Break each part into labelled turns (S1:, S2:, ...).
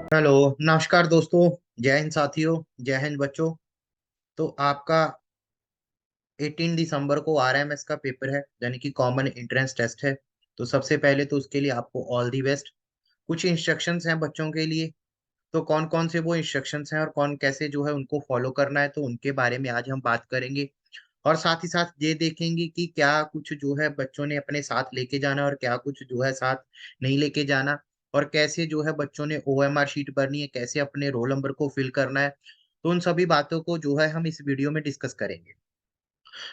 S1: Hello. नमस्कार दोस्तों। जय हिंद साथियों। जय हिंद बच्चों। तो आपका 18 दिसंबर को आरएमएस का पेपर है, यानी कि कॉमन एंट्रेंस टेस्ट है। तो सबसे पहले तो उसके लिए आपको ऑल दी बेस्ट। कुछ इंस्ट्रक्शंस हैं बच्चों के लिए। तो कौन कौन से वो इंस्ट्रक्शंस हैं और कौन कैसे जो है उनको फॉलो करना है, तो उनके बारे में आज हम बात करेंगे। और साथ ही साथ ये देखेंगे कि क्या कुछ जो है बच्चों ने अपने साथ लेके जाना और क्या कुछ जो है साथ नहीं लेके जाना। और कैसे जो है बच्चों ने ओएमआर शीट भरनी है, कैसे अपने रोल नंबर को फिल करना है। तो उन सभी बातों को जो है हम इस वीडियो में डिस्कस करेंगे।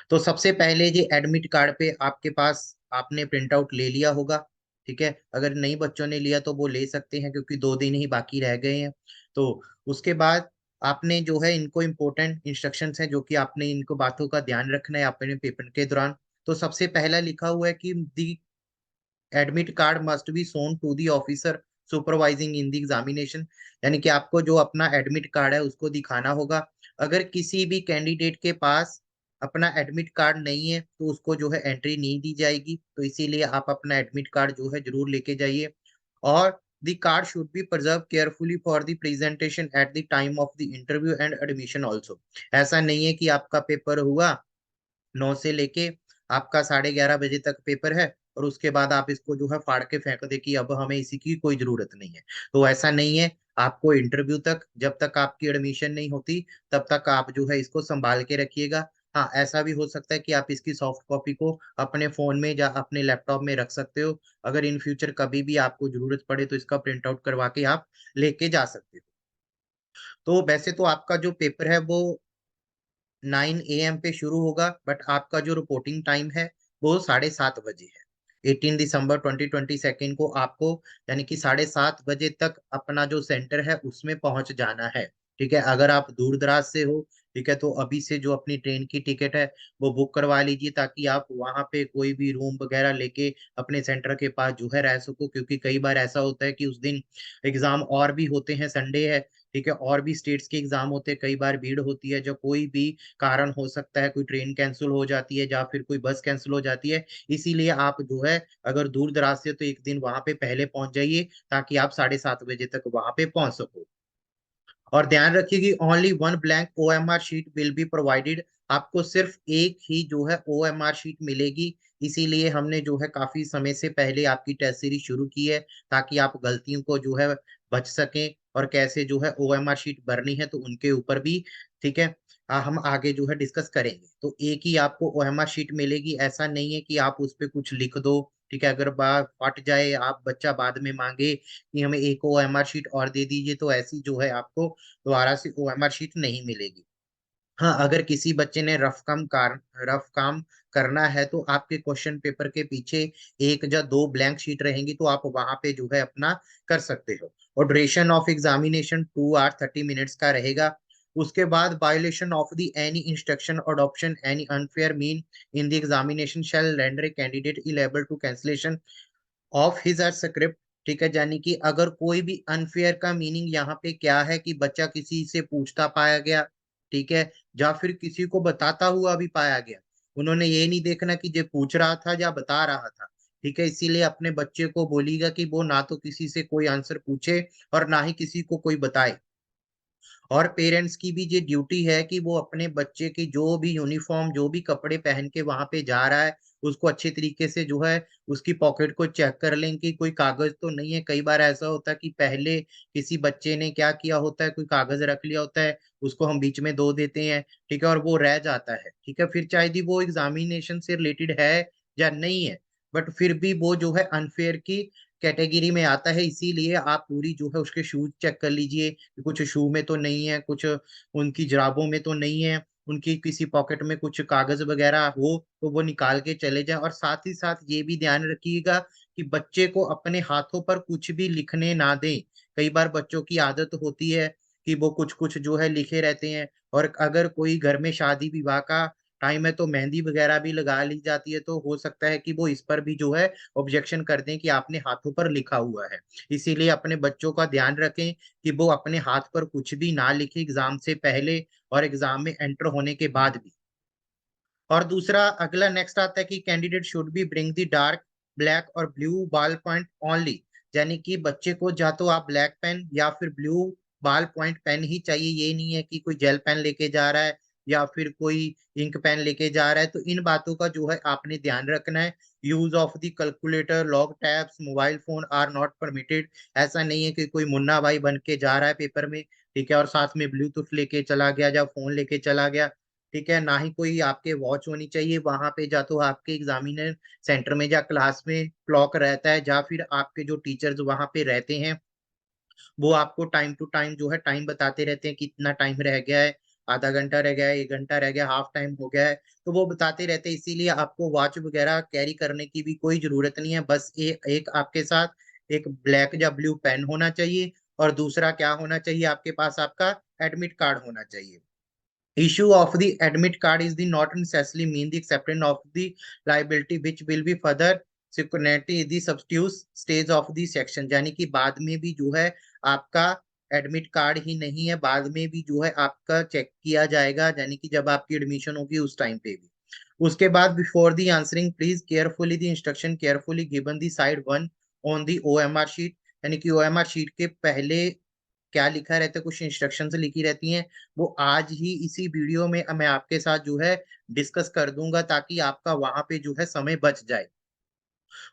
S1: तो सबसे पहले जी एडमिट कार्ड पे आपके पास आपने प्रिंट आउट ले लिया होगा। ठीक है, अगर नई बच्चों ने लिया तो वो ले सकते हैं क्योंकि 2 दिन ही बाकी रह गए हैं। तो उसके बाद आपने जो है इनको इम्पोर्टेंट इंस्ट्रक्शंस हैं जो कि आपने इनको बातों का ध्यान रखना है अपने पेपर के दौरान। तो सबसे पहला लिखा हुआ है कि the admit card must be shown to the officer supervising in the examination. यानी कि आपको जो अपना एडमिट कार्ड है उसको दिखाना होगा। अगर किसी भी कैंडिडेट के पास अपना एडमिट कार्ड नहीं है तो उसको जो है एंट्री नहीं दी जाएगी। तो इसीलिए आप अपना एडमिट कार्ड जो है जरूर लेके जाइए। और the card should be preserve carefully for the presentation at the time of the interview and admission also. ऐसा नहीं है कि आपका पेपर हुआ 9 से लेके आपका 11:30 बजे तक पेपर है और उसके बाद आप इसको जो है फाड़ के फेंक दे कि अब हमें इसी की कोई जरूरत नहीं है। तो ऐसा नहीं है। आपको इंटरव्यू तक जब तक आपकी एडमिशन नहीं होती तब तक आप जो है इसको संभाल के रखिएगा। हाँ, ऐसा भी हो सकता है कि आप इसकी सॉफ्ट कॉपी को अपने फोन में या अपने लैपटॉप में रख सकते हो। अगर इन फ्यूचर कभी भी आपको जरूरत पड़े तो इसका प्रिंट आउट करवा के आप लेके जा सकते हो। तो वैसे तो आपका जो पेपर है वो 9 AM पे शुरू होगा, बट आपका जो रिपोर्टिंग टाइम है वो 7:30 बजे है। 18 दिसंबर 2022 को आपको यानी कि 7:30 बजे तक अपना जो सेंटर है उसमें पहुंच जाना है। ठीक है, अगर आप दूर दराज से हो, ठीक है, तो अभी से जो अपनी ट्रेन की टिकट है वो बुक करवा लीजिए ताकि आप वहां पे कोई भी रूम वगैरह लेके अपने सेंटर के पास जो है रह सको, क्योंकि कई बार ऐसा होता है कि उस दिन एग्जाम और भी होते हैं, संडे है। ठीक है, और भी स्टेट्स के एग्जाम होते हैं, कई बार भीड़ होती है, जो कोई भी कारण हो सकता है, कोई ट्रेन कैंसिल हो जाती है या फिर कोई बस कैंसिल हो जाती है। इसीलिए आप जो है अगर दूर दराज से तो एक दिन वहां पे पहले पहुंच जाइए ताकि आप 7:30 बजे तक वहां पे पहुंच सको। और ध्यान रखिए कि only one blank OMR sheet will be provided. आपको सिर्फ एक ही जो है ओएमआर शीट मिलेगी। इसीलिए हमने जो है काफी समय से पहले आपकी टेस्ट सीरीज शुरू की है ताकि आप गलतियों को जो है बच सकें और कैसे जो है ओएमआर शीट भरनी है तो उनके ऊपर भी। ठीक है, हम आगे जो है डिस्कस करेंगे। तो एक ही आपको ओएमआर शीट मिलेगी, ऐसा नहीं है कि आप उस पे कुछ लिख दो। ठीक है, अगर बात फट जाए आप बच्चा बाद में मांगे कि हमें एक ओएमआर शीट और दे दीजिए, तो ऐसी जो है आपको दोबारा से ओएमआर शीट नहीं मिलेगी। हाँ, अगर किसी बच्चे ने रफ काम करना है तो आपके क्वेश्चन पेपर के पीछे एक या दो ब्लैंक शीट रहेंगी, तो आप वहां पे जो है अपना कर सकते हो। और duration of examination 2 hours 30 minutes का रहेगा। उसके बाद violation of the any instruction adoption any unfair mean in the examination shall render a candidate liable to cancellation of his or script. ठीक है, यानी कि अगर कोई भी अनफेयर का मीनिंग यहाँ पे क्या है कि बच्चा किसी से पूछता पाया गया, ठीक है, या फिर किसी को बताता हुआ भी पाया गया। उन्होंने ये नहीं देखना कि जो पूछ रहा था या बता रहा था। ठीक है, इसीलिए अपने बच्चे को बोलिएगा कि वो ना तो किसी से कोई आंसर पूछे और ना ही किसी को कोई बताए। और पेरेंट्स की भी ये ड्यूटी है कि वो अपने बच्चे की जो भी यूनिफॉर्म जो भी कपड़े पहन के वहां पे जा रहा है उसको अच्छे तरीके से जो है उसकी पॉकेट को चेक कर लें कि कोई कागज तो नहीं है। कई बार ऐसा होता है कि पहले किसी बच्चे ने क्या किया होता है, कोई कागज रख लिया होता है, उसको हम बीच में धो देते हैं। ठीक है, और वो रह जाता है। ठीक है, फिर चाहे वो एग्जामिनेशन से रिलेटेड है या नहीं है, बट फिर भी वो जो है अनफेयर की कैटेगरी में आता है। इसीलिए आप पूरी जो है उसके शूज चेक कर लीजिए कि कुछ शू में तो नहीं है, कुछ उनकी जुराबों में तो नहीं है, उनकी किसी पॉकेट में कुछ कागज वगैरह हो तो वो निकाल के चले जाएं। और साथ ही साथ ये भी ध्यान रखिएगा कि बच्चे को अपने हाथों पर कुछ भी लिखने ना दें। कई बार बच्चों की आदत होती है कि वो कुछ कुछ जो है लिखे रहते हैं। और अगर कोई घर में शादी विवाह का टाइम है तो मेहंदी वगैरह भी लगा ली जाती है, तो हो सकता है कि वो इस पर भी जो है ऑब्जेक्शन कर दें कि आपने हाथों पर लिखा हुआ है। इसीलिए अपने बच्चों का ध्यान रखें कि वो अपने हाथ पर कुछ भी ना लिखे एग्जाम से पहले और एग्जाम में एंटर होने के बाद भी। और दूसरा अगला नेक्स्ट आता है कि candidate should be bring the dark black और ब्लू बॉल पॉइंट ओनली। यानी कि बच्चे को या तो आप ब्लैक पेन या फिर ब्लू बॉल पॉइंट पेन ही चाहिए। ये नहीं है कि कोई जेल पेन लेके जा रहा है या फिर कोई इंक पेन लेके जा रहा है। तो इन बातों का जो है आपने ध्यान रखना है। Use of the calculator, log tabs, mobile phone are not permitted. ऐसा नहीं है कि कोई मुन्ना भाई बन के जा रहा है पेपर में, ठीक है, और साथ में ब्लूटूथ लेके चला गया या फोन लेके चला गया, ठीक है। ना ही कोई आपके वॉच होनी चाहिए वहां पे। जा तो आपके एग्जामिनर सेंटर में या क्लास में क्लॉक रहता है, या फिर आपके जो टीचर्स वहां पे रहते हैं वो आपको टाइम टू टाइम जो है टाइम बताते रहते हैं कि इतना टाइम रह गया है, आधा घंटा रह गया है, 1 घंटा रह गया, हाफ टाइम हो गया है। तो वो बताते रहते हैं, इसीलिए आपको वॉच वगैरह कैरी करने की भी कोई जरूरत नहीं है। बस एक आपके साथ एक ब्लैक या ब्लू पेन होना चाहिए, और दूसरा क्या होना चाहिए आपके पास, आपका एडमिट कार्ड होना चाहिए। Issue of the admit card is the not necessarily mean the acceptance of the liability which will be further security the substitute stage of the section। यानी कि बाद में भी जो है आपका एडमिट कार्ड ही नहीं है, बाद में भी जो है आपका चेक किया जाएगा, यानी कि जब आपकी एडमिशन होगी उस टाइम पे भी। उसके बाद before the answering please carefully the instruction carefully given the side one on the OMR sheet. यानी कि ओएमआर शीट के पहले क्या लिखा रहता है, कुछ इंस्ट्रक्शंस लिखी रहती हैं, वो आज ही इसी वीडियो में मैं आपके साथ जो है डिस्कस कर दूंगा, ताकि आपका वहां पे जो है समय बच जाए।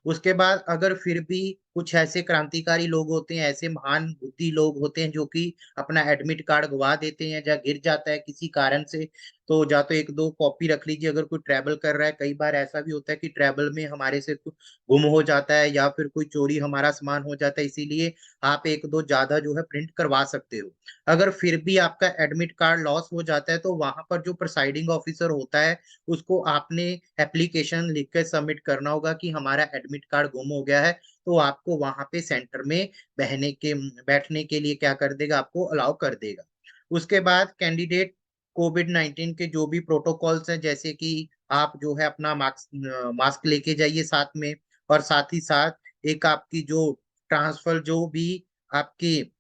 S1: उसके बाद अगर फिर भी कुछ ऐसे क्रांतिकारी लोग होते हैं, ऐसे महान बुद्धि लोग होते हैं जो कि अपना एडमिट कार्ड गवा देते हैं या गिर जाता है किसी कारण से, तो या तो एक दो कॉपी रख लीजिए। अगर कोई ट्रैवल कर रहा है, कई बार ऐसा भी होता है कि ट्रैवल में हमारे से गुम हो जाता है या फिर कोई चोरी हमारा सामान हो जाता है, इसीलिए आप एक दो ज्यादा जो है प्रिंट करवा सकते हो। अगर फिर भी आपका एडमिट कार्ड लॉस हो जाता है तो वहां पर जो प्रिसाइडिंग ऑफिसर होता है उसको आपने एप्लीकेशन लिख कर सबमिट करना होगा कि हमारा एडमिट कार्ड गुम हो गया है। तो आपको वहां पे सेंटर में बहने के बैठने के लिए क्या कर देगा, आपको अलाउ कर देगा। उसके बाद कैंडिडेट कोविड-19 के जो भी प्रोटोकॉल्स हैं, जैसे कि आप जो है अपना मास्क मास्क लेके जाइए साथ में, और साथ ही साथ एक आपकी जो ट्रांसफर जो भी आपकी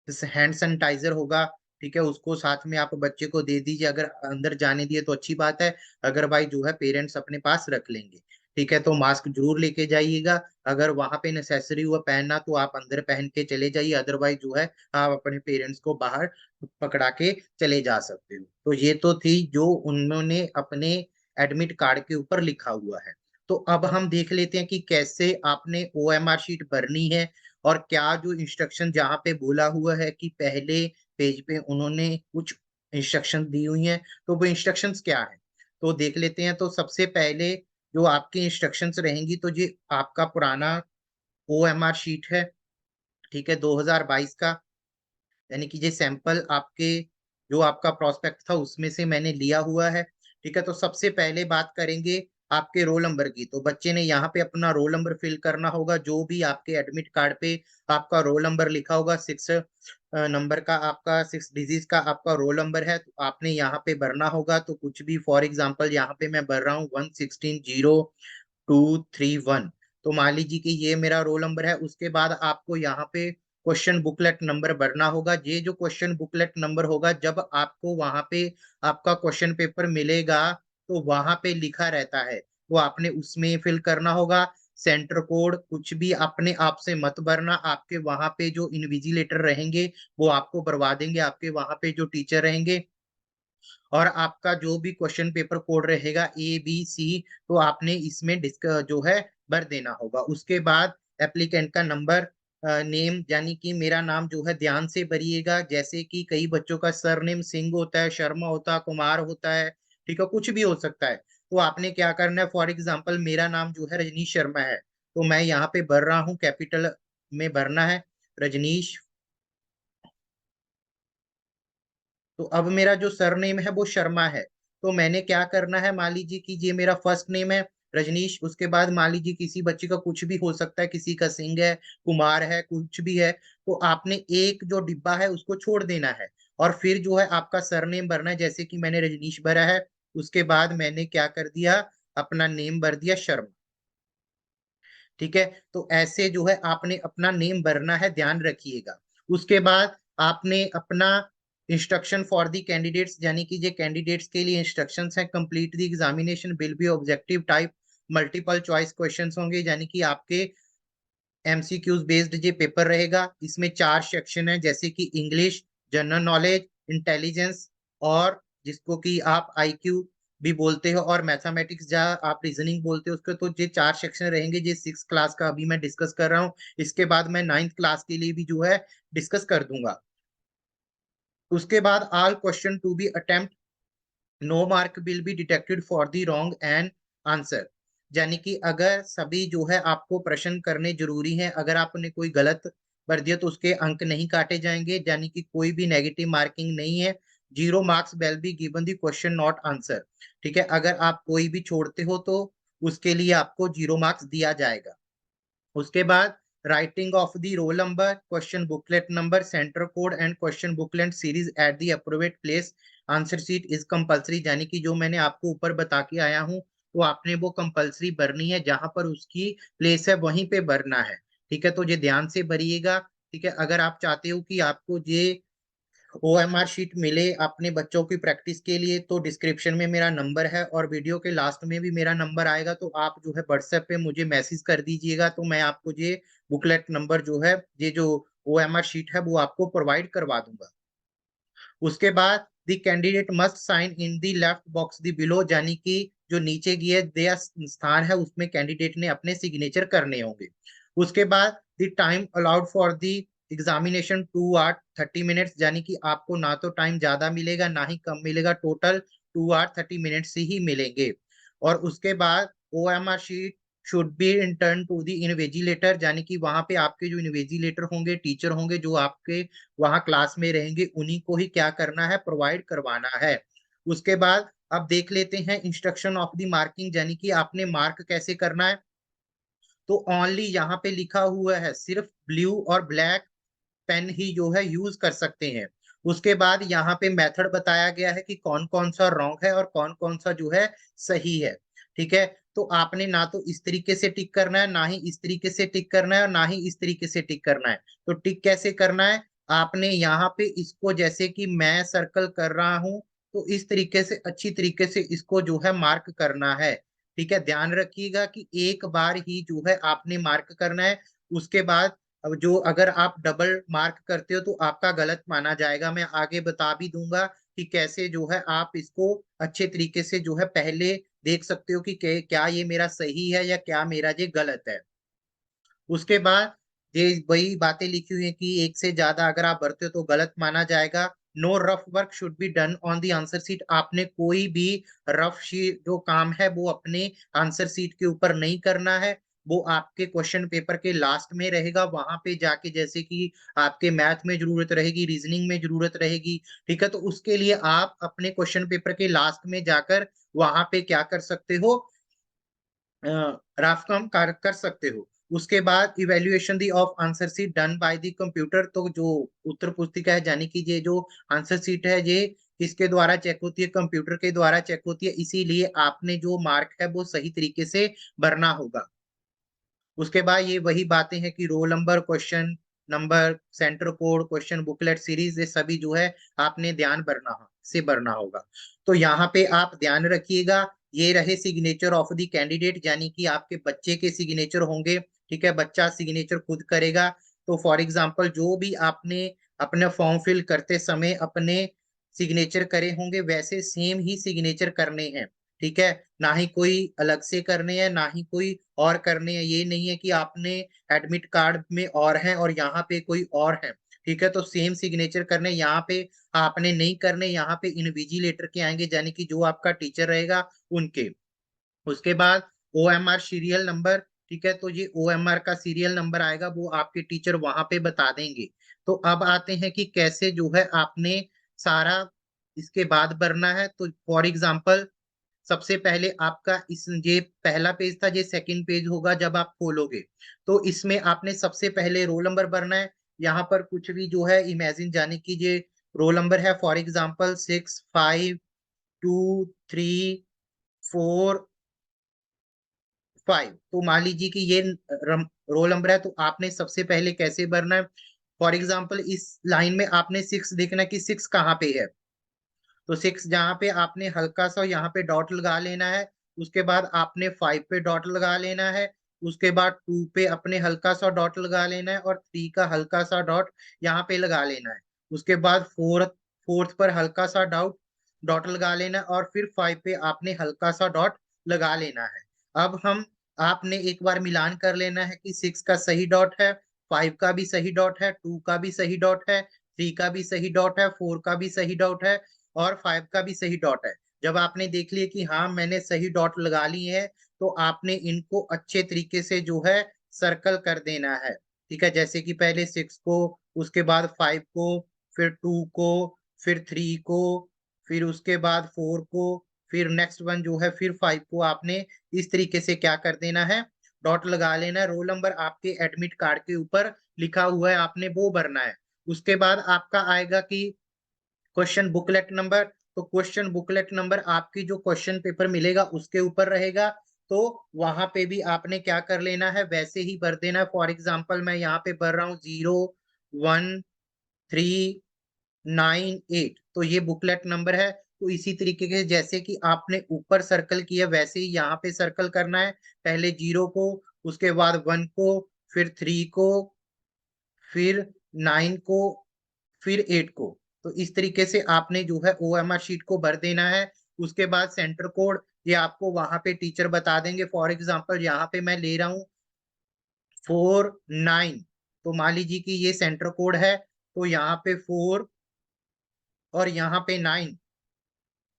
S1: जैसे हैंड सैनिटाइजर होगा, ठीक है, उसको साथ में आप बच्चे को दे दीजिए। अगर अंदर जाने दिए तो अच्छी बात है, अगर भाई जो है पेरेंट्स अपने पास रख लेंगे, ठीक है। तो मास्क जरूर लेके जाइएगा। अगर वहां पे नेसेसरी हुआ पहनना तो आप अंदर पहन के चले जाइए, अदरवाइज जो है आप अपने पेरेंट्स को बाहर पकड़ा के चले जा सकते हो। तो ये तो थी जो उन्होंने अपने एडमिट कार्ड के ऊपर लिखा हुआ है। तो अब हम देख लेते हैं कि कैसे आपने ओएमआर शीट भरनी है, और क्या जो इंस्ट्रक्शन जहाँ पे बोला हुआ है कि पहले पेज पे उन्होंने कुछ इंस्ट्रक्शन दी हुई हैं, तो वो इंस्ट्रक्शंस क्या है तो देख लेते हैं। तो सबसे पहले जो आपकी इंस्ट्रक्शंस रहेंगी, तो ये आपका पुराना ओएमआर शीट है, ठीक है, 2022 का। यानी कि ये सैंपल आपके जो आपका प्रोस्पेक्ट था उसमें से मैंने लिया हुआ है, ठीक है। तो सबसे पहले बात करेंगे आपके रोल नंबर की। तो बच्चे ने यहाँ पे अपना रोल नंबर फिल करना होगा, जो भी आपके एडमिट कार्ड पे आपका रोल नंबर लिखा होगा, 6 नंबर का आपका 6 डिजिट का आपका रोल नंबर है, तो आपने यहाँ पे भरना होगा। तो कुछ भी, फॉर एग्जाम्पल यहाँ पे मैं भर रहा हूँ 1160231। तो मान लीजिए कि ये मेरा रोल नंबर है। उसके बाद आपको यहाँ पे क्वेश्चन बुकलेट नंबर भरना होगा। ये जो क्वेश्चन बुकलेट नंबर होगा, जब आपको वहां पे आपका क्वेश्चन पेपर मिलेगा तो वहां पे लिखा रहता है, वो आपने उसमें फिल करना होगा। सेंटर कोड कुछ भी अपने आप से मत भरना, आपके वहां पे जो इन्विजिलेटर रहेंगे वो आपको भरवा देंगे, आपके वहां पे जो टीचर रहेंगे। और आपका जो भी क्वेश्चन पेपर कोड रहेगा ABC, तो आपने इसमें डिस्क जो है भर देना होगा। उसके बाद एप्लीकेंट का नंबर, नेम, यानी कि मेरा नाम जो है ध्यान से भरिएगा। जैसे कि कई बच्चों का सरनेम सिंह होता है, शर्मा होता है, कुमार होता है, ठीक है, कुछ भी हो सकता है। तो आपने क्या करना है, फॉर एग्जाम्पल मेरा नाम जो है रजनीश शर्मा है, तो मैं यहाँ पे भर रहा हूँ, कैपिटल में भरना है, रजनीश। तो अब मेरा जो सरनेम है वो शर्मा है। तो मैंने क्या करना है, मान लीजिए कि ये मेरा फर्स्ट नेम है रजनीश। उसके बाद मान लीजिए किसी बच्चे का कुछ भी हो सकता है, किसी का सिंह है, कुमार है, कुछ भी है, तो आपने एक जो डिब्बा है उसको छोड़ देना है, और फिर जो है आपका सरनेम भरना है। जैसे कि मैंने रजनीश भरा है, उसके बाद मैंने क्या कर दिया, अपना नेम भर दिया शर्मा, ठीक है। तो ऐसे जो है आपने अपना नेम भरना है, ध्यान रखिएगा। उसके बाद आपने अपना इंस्ट्रक्शन फॉर दी कैंडिडेट्स, यानी कि ये कैंडिडेट्स के लिए इंस्ट्रक्शंस हैं, complete the examination will be objective type. Multiple choice questions होंगे, यानी कि आपके एमसीक्यूज बेस्ड ये पेपर रहेगा। इसमें 4 सेक्शन है, जैसे कि इंग्लिश, जनरल नॉलेज, इंटेलिजेंस, और जिसको कि आप आईक्यू भी बोलते हो, और मैथमेटिक्स या आप रीजनिंग बोलते हो उसको। तो ये 4 सेक्शन रहेंगे। ये 6 क्लास का अभी मैं डिस्कस कर रहा हूँ। इसके बाद मैं 9th क्लास के लिए भी जो है डिस्कस कर दूंगा। उसके बाद all question to be attempt, no mark will be detected for the wrong and answer. यानी कि अगर सभी जो है आपको प्रश्न करने जरूरी है, अगर आपने कोई गलत भर दिया तो उसके अंक नहीं काटे जाएंगे, यानी कि कोई भी नेगेटिव मार्किंग नहीं है। 0 marks will be given the question not answer. ठीक है, अगर आप कोई भी छोड़ते हो तो उसके लिए आपको 0 मार्क्स दिया जाएगा। उसके बाद writing of the roll number, question booklet number, centre code and question booklet series at the appropriate place, answer sheet is compulsory. यानी कि जो मैंने आपको ऊपर बता के आया हूँ तो आपने वो कंपलसरी भरनी है, जहां पर उसकी प्लेस है वहीं पे भरना है। ठीक है, तो ये ध्यान से भरिएगा। ठीक है, अगर आप चाहते हो कि आपको ये ओएमआर शीट मिले अपने बच्चों की प्रैक्टिस के लिए, तो डिस्क्रिप्शन में मेरा नंबर है और वीडियो के लास्ट में भी मेरा नंबर आएगा। तो आप जो है व्हाट्सएप पे मुझे मैसेज कर दीजिएगा, तो मैं आपको ये बुकलेट नंबर जो है, ये जो ओएमआर शीट है वो आपको प्रोवाइड करवा दूंगा। उसके बाद the candidate must sign in the left box the below, यानी कि जो नीचे दिया स्थान है उसमें कैंडिडेट ने अपने सिग्नेचर करने होंगे। उसके बाद the time allowed for the examination 2 hours 30 minutes, यानी कि आपको ना तो टाइम ज्यादा मिलेगा ना ही कम मिलेगा, टोटल 2 hours 30 minutes से ही मिलेंगे। और उसके बाद OMR sheet should be return to the invigilator, यानी कि वहां पे आपके जो इन्विजिलेटर होंगे, टीचर होंगे जो आपके वहां क्लास में रहेंगे, उन्हीं को ही क्या करना है, प्रोवाइड करवाना है। उसके बाद अब देख लेते हैं इंस्ट्रक्शन ऑफ द मार्किंग, यानी कि आपने मार्क कैसे करना है। तो ओनली यहाँ पे लिखा हुआ है सिर्फ ब्लू और ब्लैक पेन ही जो है यूज कर सकते हैं। उसके बाद यहाँ पे मेथड बताया गया है कि कौन कौन सा रॉन्ग है और कौन कौन सा जो है सही है। ठीक है, तो आपने ना तो इस तरीके से टिक करना है, ना ही इस तरीके से टिक करना है, और ना ही इस तरीके से टिक करना है। तो टिक कैसे करना है, आपने यहाँ पे इसको जैसे कि मैं सर्कल कर रहा हूं, तो इस तरीके से अच्छी तरीके से इसको जो है मार्क करना है। ठीक है, ध्यान रखिएगा कि एक बार ही जो है आपने मार्क करना है। उसके बाद अब जो अगर आप डबल मार्क करते हो तो आपका गलत माना जाएगा। मैं आगे बता भी दूंगा कि कैसे जो है आप इसको अच्छे तरीके से जो है पहले देख सकते हो कि क्या ये मेरा सही है या क्या मेरा ये गलत है। उसके बाद ये वही बातें लिखी हुई है कि एक से ज्यादा अगर आप भरते हो तो गलत माना जाएगा। No rough work should be done on the answer sheet, आपने कोई भी रफ शीट जो काम है वो अपने आंसर सीट के ऊपर नहीं करना है। वो आपके क्वेश्चन पेपर के लास्ट में रहेगा, वहां पे जाके जैसे कि आपके मैथ में जरूरत रहेगी, रीजनिंग में जरूरत रहेगी। ठीक है, तो उसके लिए आप अपने क्वेश्चन पेपर के लास्ट में जाकर वहां पे क्या कर सकते हो, राफकम कर सकते हो। उसके बाद evaluation the of answer sheet done by the computer, तो जो उत्तर पुस्तिका है यानी कि ये जो आंसर सीट है ये किसके द्वारा चेक होती है, कंप्यूटर के द्वारा चेक होती है, इसीलिए आपने जो मार्क है वो सही तरीके से भरना होगा। उसके बाद ये वही बातें हैं कि roll number, question number, centre code, question booklet series, ये सभी जो है आपने ध्यान भरना से भरना होगा। तो यहाँ पे आप ध्यान रखिएगा, ये रहे सिग्नेचर ऑफ द कैंडिडेट, यानी कि आपके बच्चे के सिग्नेचर होंगे। ठीक है, बच्चा सिग्नेचर खुद करेगा। तो फॉर एग्जाम्पल जो भी आपने अपने फॉर्म फिल करते समय अपने सिग्नेचर करे होंगे वैसे सेम ही सिग्नेचर करने हैं। ठीक है, ना ही कोई अलग से करने हैं ना ही कोई और करने हैं। ये नहीं है कि आपने एडमिट कार्ड में और है और यहाँ पे कोई और है। ठीक है, तो सेम सिग्नेचर करने यहाँ पे आपने नहीं करने, यहाँ पे इनविजिलेटर के आएंगे, यानी कि जो आपका टीचर रहेगा उनके। उसके बाद ओएमआर सीरियल नंबर, ठीक है, तो ये ओएमआर का सीरियल नंबर आएगा वो आपके टीचर वहां पे बता देंगे। तो अब आते हैं कि कैसे जो है आपने सारा इसके बाद भरना है। तो फॉर एग्जाम्पल सबसे पहले आपका इस ये पहला पेज था, ये सेकंड पेज होगा जब आप खोलोगे। तो इसमें आपने सबसे पहले रोल नंबर भरना है। यहाँ पर कुछ भी जो है इमेजिन, जाने की ये रोल नंबर है फॉर एग्जाम्पल 6, 5, 2, 3, 4, 5। तो मान लीजिए कि ये रोल नंबर है, तो आपने सबसे पहले कैसे भरना है। फॉर एग्जाम्पल इस लाइन में आपने 6 देखना कि 6 कहाँ पे है। तो 6 जहाँ पे आपने हल्का सा यहाँ पे डॉट लगा लेना है। उसके बाद आपने 5 पे डॉट लगा लेना है, उसके बाद 2 पे अपने हल्का सा डॉट लगा लेना है और 3 का हल्का सा डॉट यहाँ पे लगा लेना है। उसके बाद फोर्थ पर हल्का सा डॉट लगा लेना है और फिर 5 पे आपने हल्का सा डॉट लगा लेना है। अब हम आपने एक बार मिलान कर लेना है कि 6 का सही डॉट है, 5 का भी सही डॉट है, 2 का भी सही डॉट है, 3 का भी सही डॉट है, 4 का भी सही डॉट है और 5 का भी सही डॉट है। जब आपने देख लिया कि हाँ मैंने सही डॉट लगा ली है, तो आपने इनको अच्छे तरीके से जो है सर्कल कर देना है। ठीक है, जैसे कि पहले 6 को, उसके बाद 5 को, फिर 2 को, फिर 3 को, फिर उसके बाद 4 को, फिर नेक्स्ट वन जो है फिर 5 को आपने इस तरीके से क्या कर देना है, डॉट लगा लेना है। रोल नंबर आपके एडमिट कार्ड के ऊपर लिखा हुआ है, आपने वो भरना है। उसके बाद आपका आएगा कि क्वेश्चन बुकलेट नंबर। तो क्वेश्चन बुकलेट नंबर आपकी जो क्वेश्चन पेपर मिलेगा उसके ऊपर रहेगा, तो वहां पे भी आपने क्या कर लेना है, वैसे ही भर देना है। फॉर एग्जाम्पल मैं यहाँ पे भर रहा हूँ 01398, तो ये बुकलेट नंबर है। तो इसी तरीके के जैसे कि आपने ऊपर सर्कल किया वैसे ही यहाँ पे सर्कल करना है। पहले 0 को, उसके बाद 1 को, फिर 3 को, फिर 9 को, फिर 8 को। तो इस तरीके से आपने जो है ओएमआर शीट को भर देना है। उसके बाद सेंटर कोड ये आपको वहां पे टीचर बता देंगे। फॉर एग्जांपल यहाँ पे मैं ले रहा हूँ 49, तो मान लीजिए कि ये सेंटर कोड है, तो यहाँ पे 4 और यहाँ पे 9,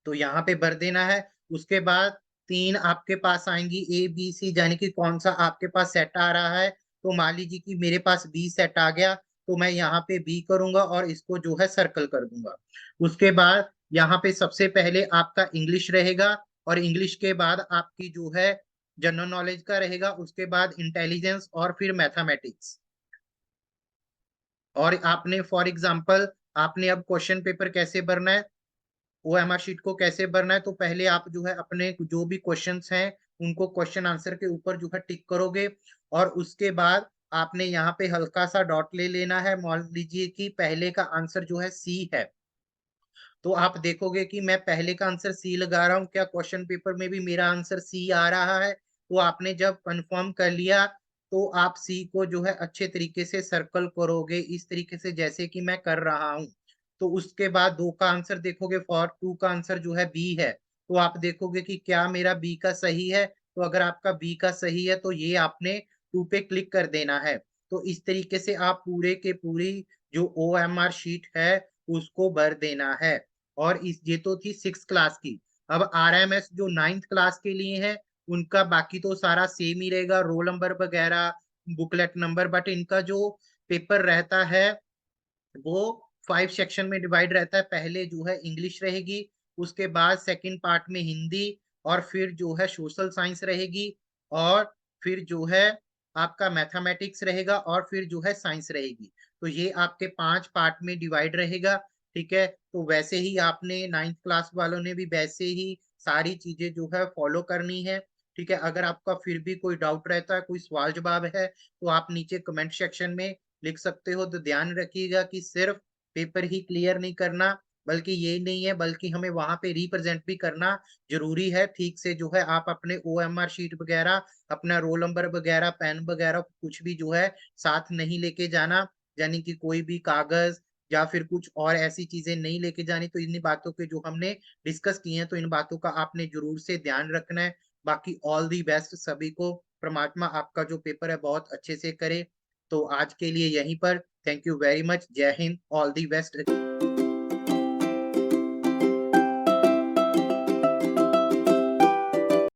S1: तो यहाँ पे भर देना है। उसके बाद 3 आपके पास आएंगी ए बी सी, यानी कि कौन सा आपके पास सेट आ रहा है। तो मान लीजिए कि मेरे पास बी सेट आ गया, तो मैं यहाँ पे बी करूंगा और इसको जो है सर्कल कर दूंगा। उसके बाद यहाँ पे सबसे पहले आपका इंग्लिश रहेगा, और इंग्लिश के बाद आपकी जो है जनरल नॉलेज का रहेगा, उसके बाद इंटेलिजेंस और फिर मैथमेटिक्स। और आपने फॉर एग्जाम्पल आपने अब क्वेश्चन पेपर कैसे भरना है, ओएमआर शीट को कैसे भरना है, तो पहले आप जो है अपने जो भी क्वेश्चंस हैं उनको क्वेश्चन आंसर के ऊपर जो है टिक करोगे, और उसके बाद आपने यहाँ पे हल्का सा डॉट ले लेना है। मान लीजिए कि पहले का आंसर जो है सी है, तो आप देखोगे कि मैं पहले का आंसर सी लगा रहा हूँ, क्या क्वेश्चन पेपर में भी मेरा आंसर सी आ रहा है। तो आपने जब कंफर्म कर लिया, तो आप सी को जो है अच्छे तरीके से सर्कल करोगे इस तरीके से जैसे कि मैं कर रहा हूँ। तो उसके बाद 2 का आंसर देखोगे, फॉर 2 का आंसर जो है बी है, तो आप देखोगे कि क्या मेरा बी का सही है। तो अगर आपका बी का सही है तो ये आपने 2 पे क्लिक कर देना है। तो इस तरीके से आप पूरे के पूरी जो ओ एम आर शीट है उसको भर देना है। और इस ये तो थी 6 क्लास की। अब आरएमएस जो 9th क्लास के लिए है, उनका बाकी तो सारा सेम ही रहेगा, रोल नंबर वगैरह, बुकलेट नंबर, बट इनका जो पेपर रहता है वो 5 सेक्शन में डिवाइड रहता है। पहले जो है इंग्लिश रहेगी, उसके बाद सेकंड पार्ट में हिंदी, और फिर जो है सोशल साइंस रहेगी, और फिर जो है आपका मैथमेटिक्स रहेगा, और फिर जो है साइंस रहेगी। तो ये आपके 5 पार्ट में डिवाइड रहेगा। ठीक है, तो वैसे ही आपने 9th क्लास वालों ने भी वैसे ही सारी चीजें जो है फॉलो करनी है। ठीक है, अगर आपका फिर भी कोई डाउट रहता है, कोई सवाल जवाब है, तो आप नीचे कमेंट सेक्शन में लिख सकते हो। तो ध्यान रखिएगा कि सिर्फ पेपर ही क्लियर नहीं करना, बल्कि ये नहीं है, बल्कि हमें वहां पे रिप्रेजेंट भी करना जरूरी है ठीक से। जो है आप अपने ओएमआर शीट वगैरह, अपना रोल नंबर वगैरह, पेन वगैरह कुछ भी जो है साथ नहीं लेके जाना, यानी कि कोई भी कागज या फिर कुछ और ऐसी चीजें नहीं लेके जानी। तो इन बातों के जो हमने डिस्कस किए हैं, तो इन बातों का आपने जरूर से ध्यान रखना है। बाकी ऑल दी बेस्ट सभी को। परमात्मा आपका जो पेपर है बहुत अच्छे से करे। तो आज के लिए यहीं पर, थैंक यू वेरी मच, जय हिंद, ऑल दी बेस्ट।